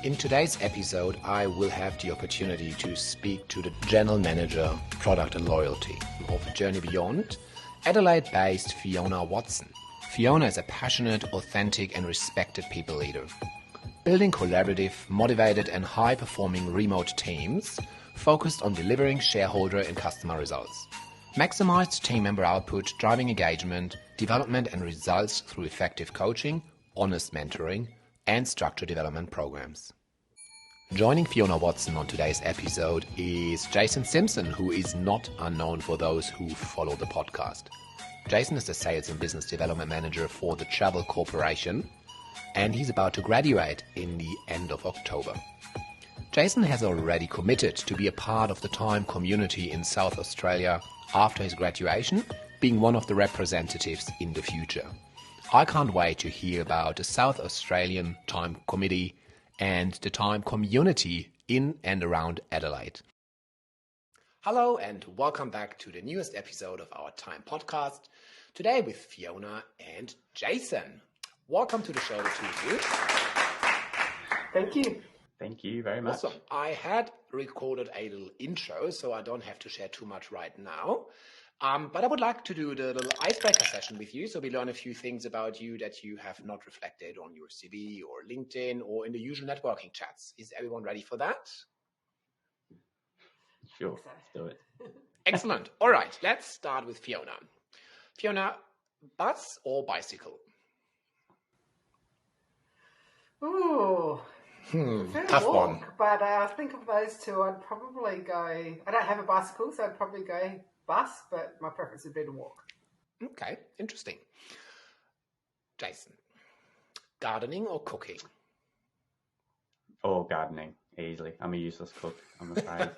In today's episode, I will have the opportunity to speak to the General Manager, Product and Loyalty of Journey Beyond, Adelaide-based Fiona Watson. Fiona is a passionate, authentic and respected people leader. Building collaborative, motivated and high-performing remote teams focused on delivering shareholder and customer results. Maximized team member output, driving engagement, development and results through effective coaching, honest mentoring, and structured development programs. Joining Fiona Watson on today's episode is Jason Simpson, who is not unknown for those who follow the podcast. Jason is the Sales and Business Development Manager for the Travel Corporation, and he's about to graduate in the end of October. Jason has already committed to be a part of the Time community in South Australia after his graduation, being one of the representatives in the future. I can't wait to hear about the South Australian Time Committee and the Time community in and around Adelaide. Hello and welcome back to the newest episode of our Time podcast, today with Fiona and Jason. Welcome to the show, the two of you. Thank you. Thank you very much. Awesome. I had recorded a little intro, so I don't have to share too much right now. But I would like to do the little icebreaker session with you, so we learn a few things about you that you have not reflected on your CV or LinkedIn or in the usual networking chats. Is everyone ready for that? Sure, let's do it. Excellent. All right, let's start with Fiona. Fiona, bus or bicycle? Ooh. Tough one. But I think of those two, I'd probably go, I don't have a bicycle, so I'd probably go bus, but my preference would be to walk. Okay, interesting. Jason, gardening or cooking? Or gardening, easily. I'm a useless cook, I'm afraid.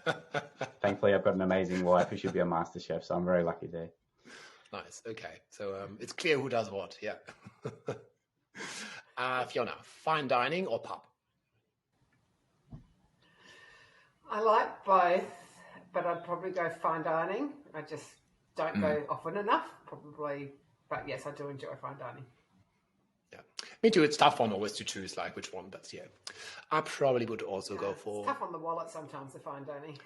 Thankfully, I've got an amazing wife who should be a master chef, so I'm very lucky there. Nice, okay. So it's clear who does what, yeah. Fiona, fine dining or pub? I like both, but I'd probably go fine dining. I just don't go often enough, probably. But yes, I do enjoy fine dining. Yeah, me too. It's tough one always to choose like which one, but yeah, I probably would also go for. It's tough on the wallet sometimes, the fine dining,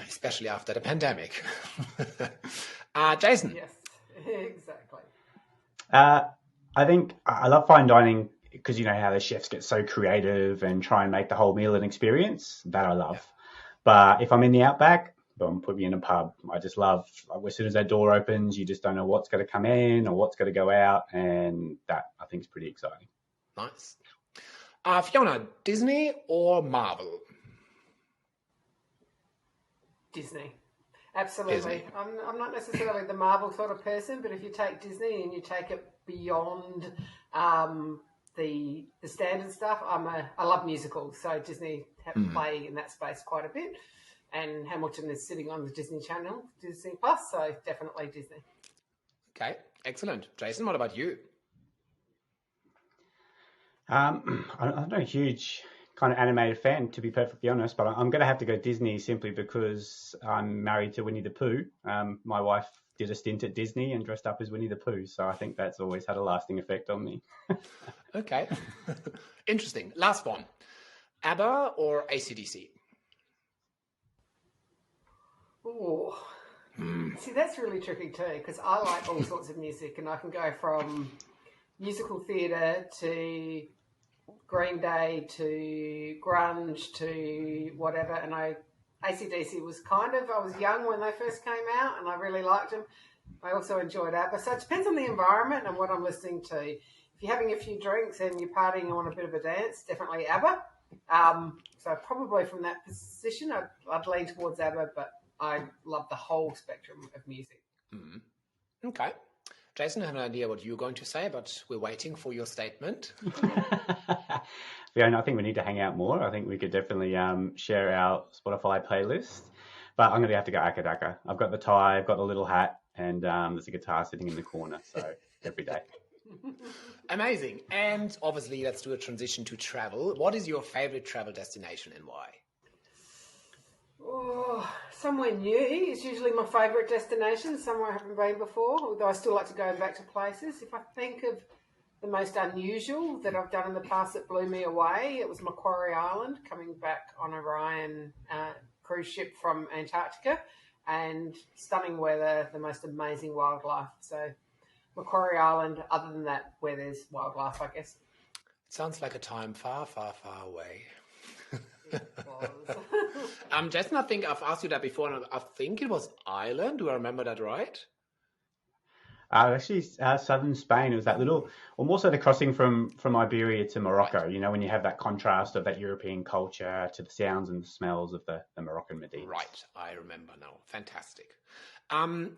especially after the pandemic. Jason. Yes, exactly. I think I love fine dining because you know how the chefs get so creative and try and make the whole meal an experience. That I love. Yeah. But if I'm in the outback, boom, put me in a pub. I just love, as soon as that door opens, you just don't know what's going to come in or what's going to go out. And that, I think, is pretty exciting. Nice. Fiona, Disney or Marvel? Disney. Absolutely. Disney. I'm not necessarily the Marvel sort of person, but if you take Disney and you take it beyond the standard stuff, I love musicals, so Disney play in that space quite a bit. And Hamilton is sitting on the Disney Channel, Disney Plus, so definitely Disney. Okay, excellent. Jason, what about you? I'm not a huge kind of animated fan, to be perfectly honest, but I'm going to have to go Disney simply because I'm married to Winnie the Pooh. My wife did a stint at Disney and dressed up as Winnie the Pooh, so I think that's always had a lasting effect on me. Okay, interesting. Last one, Abba or Acdc? Oh, see, that's really tricky too, because I like all sorts of music, and I can go from musical theatre to Green Day to grunge to whatever. And Acdc was I was young when they first came out, and I really liked them. I also enjoyed Abba. So it depends on the environment and what I'm listening to. If you're having a few drinks and you're partying and want a bit of a dance, definitely Abba. So probably from that position, I'd lean towards Abba, but I love the whole spectrum of music. Mm-hmm. Okay. Jason, I have an idea what you're going to say, but we're waiting for your statement. Fiona, I think we need to hang out more. I think we could definitely share our Spotify playlist. But I'm going to have to go Acdc. I've got the tie, I've got the little hat, and there's a guitar sitting in the corner. So every day. Amazing. And obviously, let's do a transition to travel. What is your favorite travel destination and why? Oh, somewhere new is usually my favourite destination, somewhere I haven't been before, although I still like to go back to places. If I think of the most unusual that I've done in the past that blew me away. It was Macquarie Island, coming back on Orion cruise ship from Antarctica, and stunning weather, the most amazing wildlife. So Macquarie Island, other than that, where there's wildlife, I guess. It sounds like a time far, far, far away. It was. Jason, I think I've asked you that before, and I think it was Ireland. Do I remember that right? Actually, southern Spain. It was that little, or more so the crossing from Iberia to Morocco. Right. You know, when you have that contrast of that European culture to the sounds and the smells of the Moroccan Medina. Right, I remember now. Fantastic.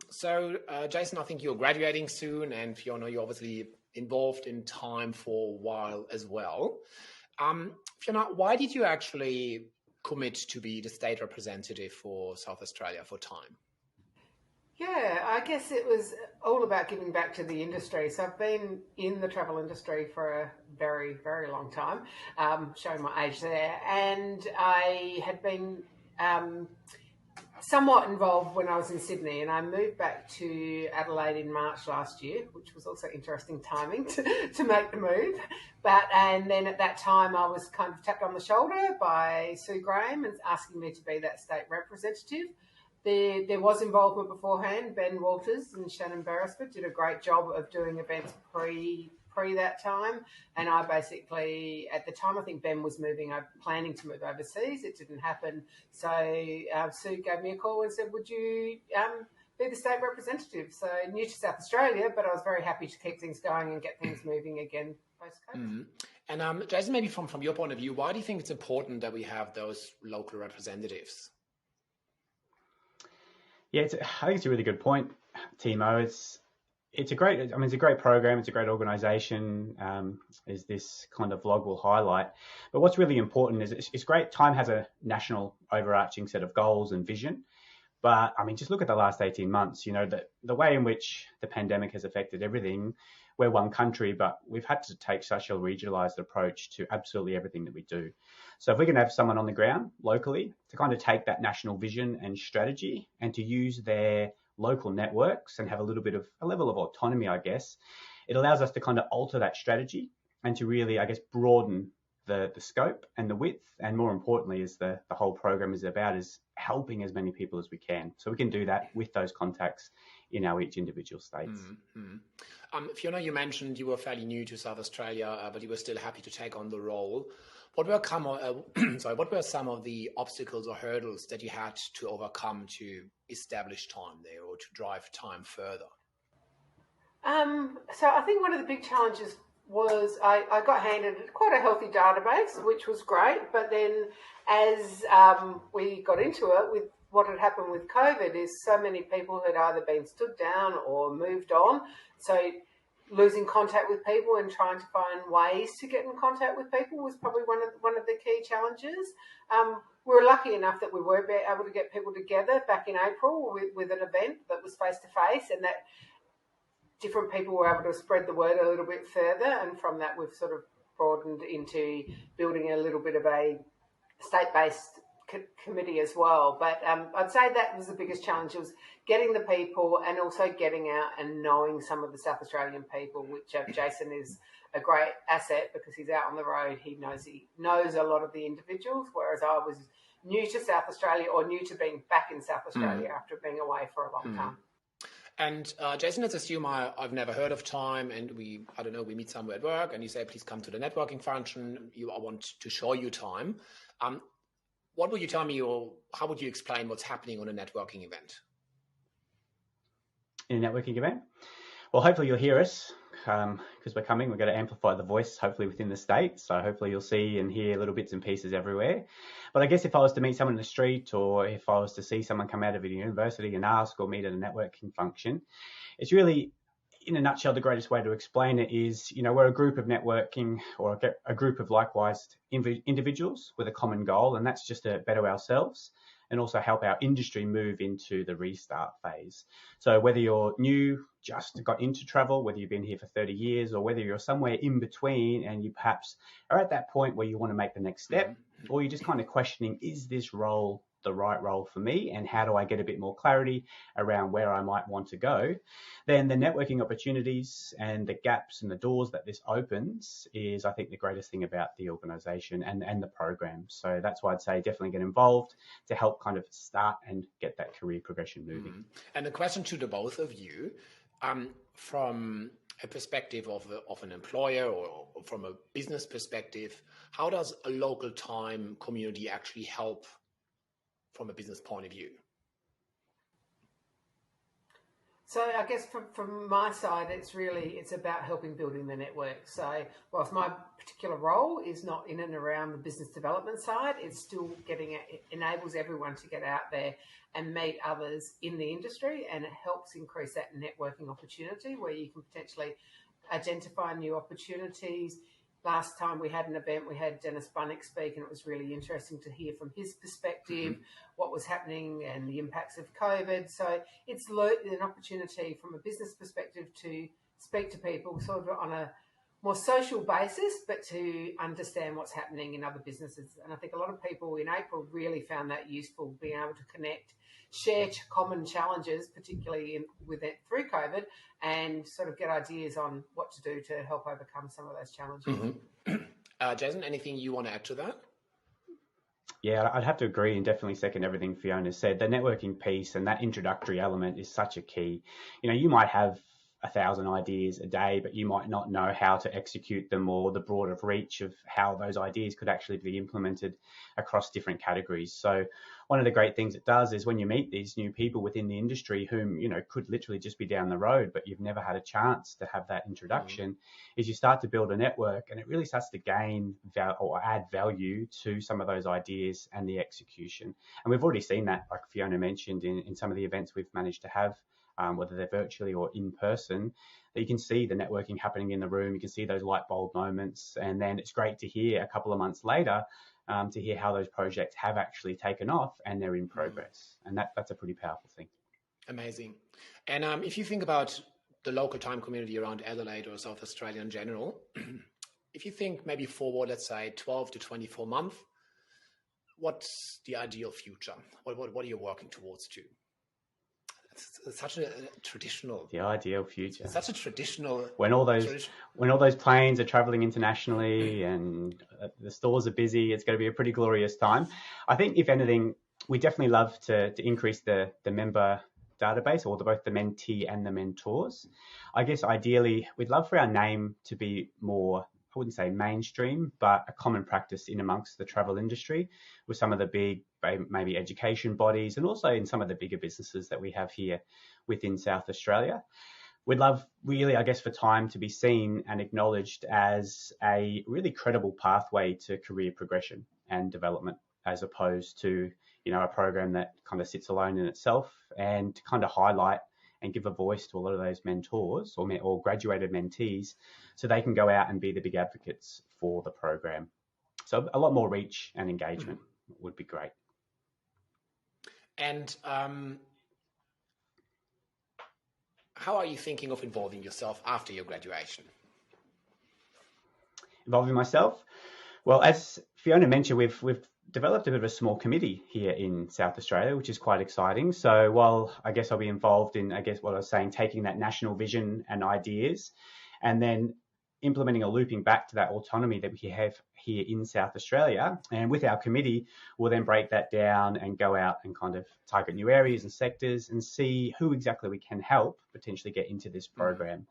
So, Jason, I think you're graduating soon, and Fiona, you're obviously involved in time for a while as well. Fiona, why did you actually commit to be the state representative for South Australia for time? Yeah, I guess it was all about giving back to the industry. So I've been in the travel industry for a very, very long time, showing my age there. And I had been somewhat involved when I was in Sydney, and I moved back to Adelaide in March last year, which was also interesting timing to make the move. And then at that time I was kind of tapped on the shoulder by Sue Graham and asking me to be that state representative. There was involvement beforehand. Ben Walters and Shannon Beresford did a great job of doing events pre that time, and I basically, at the time, I think Ben was planning to move overseas. It didn't happen, so Sue gave me a call and said, would you be the state representative? So new to South Australia, but I was very happy to keep things going and get things moving again post-COVID. Mm-hmm. And Jason, maybe from your point of view, why do you think it's important that we have those local representatives? Yeah, I think it's a really good point, Timo. It's a great program. It's a great organisation, as this kind of vlog will highlight. But what's really important is it's great. Time has a national overarching set of goals and vision. But I mean, just look at the last 18 months, you know, the way in which the pandemic has affected everything. We're one country, but we've had to take such a regionalised approach to absolutely everything that we do. So if we can have someone on the ground locally to kind of take that national vision and strategy and to use their local networks and have a level of autonomy, I guess, it allows us to kind of alter that strategy and to really, I guess, broaden the scope and the width, and more importantly, is the whole program is about is helping as many people as we can. So we can do that with those contacts in our each individual states. Mm-hmm. Fiona, you mentioned you were fairly new to South Australia, but you were still happy to take on the role. What were some of the obstacles or hurdles that you had to overcome to establish time there or to drive time further? So I think one of the big challenges was I got handed quite a healthy database, which was great. But then as we got into it, with what had happened with COVID, is so many people had either been stood down or moved on. So losing contact with people and trying to find ways to get in contact with people was probably one of the key challenges. We were lucky enough that we were able to get people together back in April with an event that was face-to-face, and that different people were able to spread the word a little bit further, and from that we've sort of broadened into building a little bit of a state-based committee as well. But I'd say that was the biggest challenge, was getting the people and also getting out and knowing some of the South Australian people, which Jason is a great asset because he's out on the road. He knows a lot of the individuals, whereas I was new to South Australia, or new to being back in South Australia after being away for a long time. And Jason, let's assume I've never heard of time, and we meet somewhere at work, and you say, please come to the networking function. I want to show you time. What would you tell me, or how would you explain what's happening on a networking event? In a networking event? Well, hopefully you'll hear us because we're coming. We're going to amplify the voice, hopefully within the state. So hopefully you'll see and hear little bits and pieces everywhere. But I guess if I was to meet someone in the street, or if I was to see someone come out of a university and ask, or meet at a networking function, it's really, in a nutshell, the greatest way to explain it is, you know, we're a group of networking, or a group of likewise individuals with a common goal, and that's just to better ourselves and also help our industry move into the restart phase. So whether you're new, just got into travel, whether you've been here for 30 years, or whether you're somewhere in between and you perhaps are at that point where you want to make the next step, or you're just kind of questioning, is this role the right role for me and how do I get a bit more clarity around where I might want to go, then the networking opportunities and the gaps and the doors that this opens is, I think, the greatest thing about the organisation and the program. So that's why I'd say definitely get involved to help kind of start and get that career progression moving. Mm-hmm. And the question to the both of you, from a perspective of an employer or from a business perspective, how does a local time community actually help from a business point of view? So I guess from my side, it's about helping building the network. So whilst my particular role is not in and around the business development side, it's still it enables everyone to get out there and meet others in the industry, and it helps increase that networking opportunity where you can potentially identify new opportunities. Last time we had an event, we had Dennis Bunnick speak, and it was really interesting to hear from his perspective what was happening and the impacts of COVID. So it's an opportunity from a business perspective to speak to people sort of on a more social basis, but to understand what's happening in other businesses. And I think a lot of people in April really found that useful, being able to connect, share common challenges, particularly through COVID, and sort of get ideas on what to do to help overcome some of those challenges. Jason, anything you want to add to that? Yeah, I'd have to agree and definitely second everything Fiona said. The networking piece and that introductory element is such a key. You might have 1,000 ideas a day, but you might not know how to execute them or the broader reach of how those ideas could actually be implemented across different categories. So one of the great things it does is when you meet these new people within the industry whom, could literally just be down the road, but you've never had a chance to have that introduction, is you start to build a network and it really starts to gain or add value to some of those ideas and the execution. And we've already seen that, like Fiona mentioned, in some of the events we've managed to have, whether they're virtually or in person, that you can see the networking happening in the room. You can see those light bulb moments. And then it's great to hear a couple of months later to hear how those projects have actually taken off and they're in progress. And that's a pretty powerful thing. Amazing. And if you think about the local time community around Adelaide or South Australia in general, if you think maybe forward, let's say 12 to 24 months, what's the ideal future? What are you working towards to? It's such a traditional. The ideal future. It's such a traditional. When all those planes are traveling internationally and the stores are busy, it's going to be a pretty glorious time. I think, if anything, we definitely love to increase the member database, or both the mentee and the mentors. I guess ideally, we'd love for our name to be more, I wouldn't say mainstream, but a common practice in amongst the travel industry with some of the big, maybe education bodies, and also in some of the bigger businesses that we have here within South Australia. We'd love really, I guess, for time to be seen and acknowledged as a really credible pathway to career progression and development, as opposed to, a program that kind of sits alone in itself, and to kind of highlight and give a voice to a lot of those mentors or graduated mentees so they can go out and be the big advocates for the program. So a lot more reach and engagement would be great. And how are you thinking of involving yourself after your graduation? Involving myself? Well, as Fiona mentioned, we've developed a bit of a small committee here in South Australia, which is quite exciting. So while I guess I'll be involved in, what I was saying, taking that national vision and ideas and then implementing or looping back to that autonomy that we have here in South Australia. And with our committee, we'll then break that down and go out and kind of target new areas and sectors and see who exactly we can help potentially get into this program.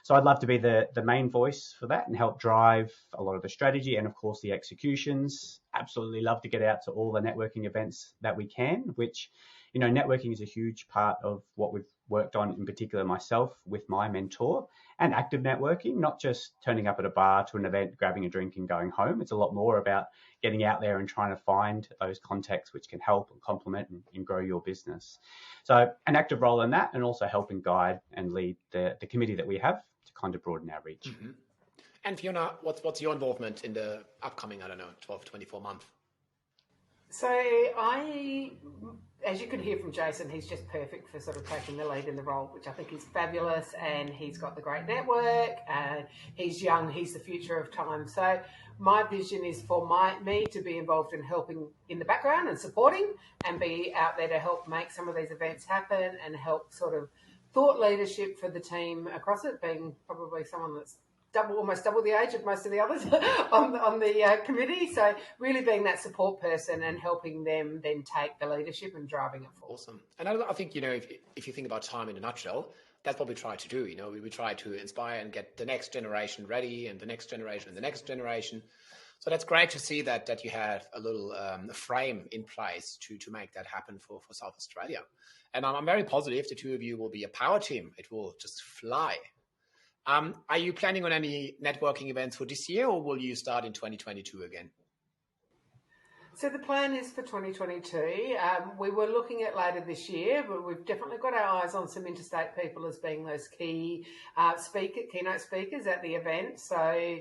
So I'd love to be the main voice for that and help drive a lot of the strategy and, of course, the executions. Absolutely love to get out to all the networking events that we can, which, networking is a huge part of what we've worked on, in particular myself with my mentor, and active networking, not just turning up at a bar to an event, grabbing a drink and going home. It's a lot more about getting out there and trying to find those contacts which can help and complement and grow your business. So an active role in that, and also help and guide and lead the committee that we have to kind of broaden our reach. Mm-hmm. And Fiona, what's your involvement in the upcoming, 12, 24 months? So as you could hear from Jason, he's just perfect for sort of taking the lead in the role, which I think is fabulous. And he's got the great network. And he's young. He's the future of time. So my vision is for me to be involved in helping in the background and supporting, and be out there to help make some of these events happen and help sort of thought leadership for the team across it, being probably someone that's almost double the age of most of the others on the committee. So really being that support person and helping them then take the leadership and driving it forward. Awesome. And I think, if you think about time in a nutshell, that's what we try to do. We try to inspire and get the next generation ready, and the next generation and the next generation. So that's great to see that you have a little frame in place to make that happen for South Australia. And I'm very positive the two of you will be a power team. It will just fly. Are you planning on any networking events for this year, or will you start in 2022 again? So the plan is for 2022. We were looking at later this year, but we've definitely got our eyes on some interstate people as being those keynote speakers at the event. So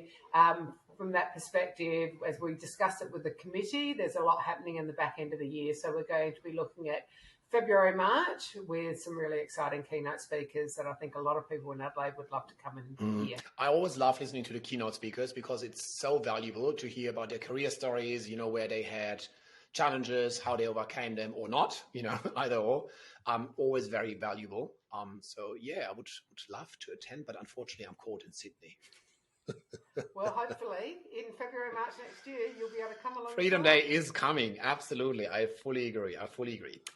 from that perspective, as we discussed it with the committee, there's a lot happening in the back end of the year. So we're going to be looking at February, March with some really exciting keynote speakers that I think a lot of people in Adelaide would love to come and hear. I always love listening to the keynote speakers because it's so valuable to hear about their career stories, where they had challenges, how they overcame them or not, either or. Always very valuable. So yeah, I would love to attend, but unfortunately I'm caught in Sydney. Well, hopefully in February, March next year, you'll be able to come along. Freedom Day is coming. Absolutely. I fully agree.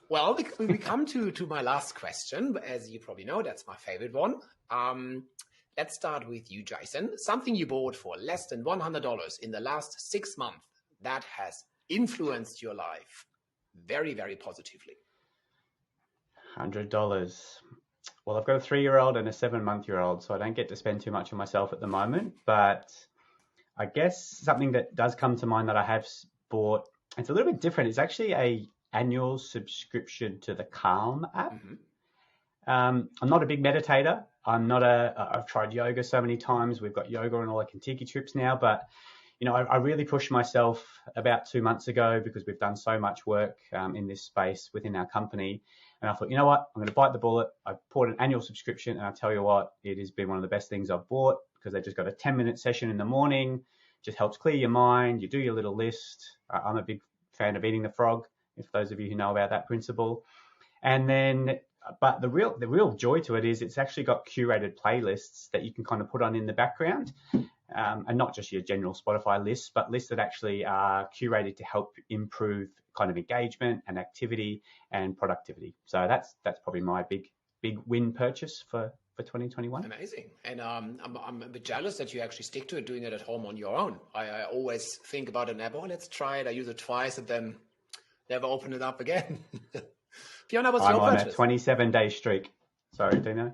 Well, we come to my last question. As you probably know, that's my favorite one. Let's start with you, Jason. Something you bought for less than $100 in the last 6 months that has influenced your life very, very positively. $100. Well, I've got a 3-year-old and a 7-month-old, so I don't get to spend too much on myself at the moment. But I guess something that does come to mind that I have bought, it's a little bit different. It's actually a annual subscription to the Calm app. Mm-hmm. I'm not a big meditator. I've tried yoga so many times. We've got yoga on all our Kentucky trips now, but I really pushed myself about 2 months ago because we've done so much work in this space within our company. And I thought, you know what, I'm going to bite the bullet. I bought an annual subscription, and I tell you what, it has been one of the best things I've bought because they just got a 10-minute session in the morning. Just helps clear your mind. You do your little list. I'm a big fan of eating the frog, if those of you who know about that principle. And then, but the real joy to it is it's actually got curated playlists that you can kind of put on in the background. And not just your general Spotify lists, but lists that actually are curated to help improve kind of engagement and activity and productivity. So that's probably my big win purchase for 2021. Amazing. And I'm a bit jealous that you actually stick to it, doing it at home on your own. I always think about an app, let's try it. I use it twice and then never open it up again. Fiona, what's your purchase? I'm on a 27-day streak. Sorry, Dino.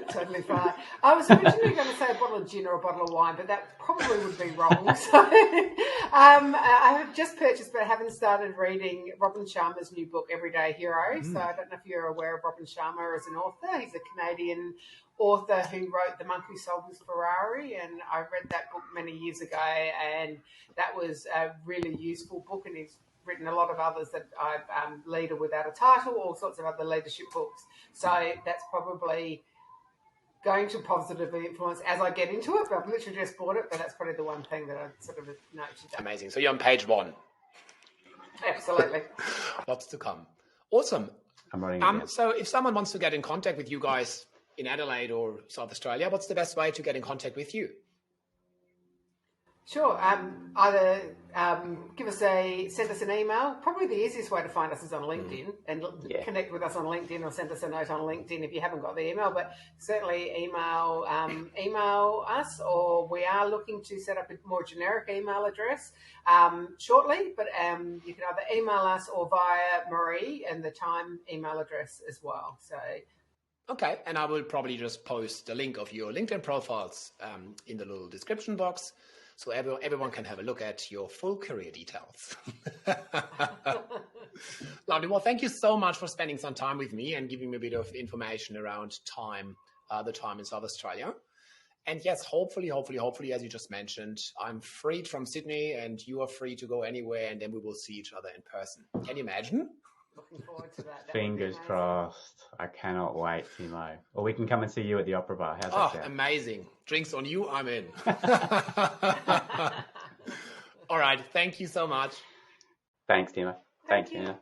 Totally fine. I was originally going to say a bottle of gin or a bottle of wine, but that probably would be wrong. So I have just purchased, but I haven't started reading Robin Sharma's new book, Everyday Hero. So I don't know if you're aware of Robin Sharma as an author. He's a Canadian author who wrote The Monk Who Sold His Ferrari, and I read that book many years ago, and that was a really useful book, and he's written a lot of others that I've Leader Without a Title, all sorts of other leadership books. So that's probably going to positively influence as I get into it, but I've literally just bought it, but that's probably the one thing that I sort of noted down. Amazing. So you're on page 1. Absolutely. Lots to come. Awesome. I'm writing it down. So if someone wants to get in contact with you guys in Adelaide or South Australia, what's the best way to get in contact with you? Sure. Either send us an email. Probably the easiest way to find us is on LinkedIn and connect with us on LinkedIn, or send us a note on LinkedIn if you haven't got the email. But certainly email us, or we are looking to set up a more generic email address shortly. But you can either email us or via Marie and the Time email address as well. So. Okay, and I will probably just post the link of your LinkedIn profiles in the little description box, so everyone can have a look at your full career details. Lovely. Well, thank you so much for spending some time with me and giving me a bit of information around time, the time in South Australia. And yes, hopefully, as you just mentioned, I'm freed from Sydney and you are free to go anywhere, and then we will see each other in person. Can you imagine? Looking forward to that. Fingers crossed. I cannot wait, Timo. Or we can come and see you at the Opera Bar. How's that sound? Amazing. Drinks on you, I'm in. All right. Thank you so much. Thanks, Timo. Thanks, Fiona.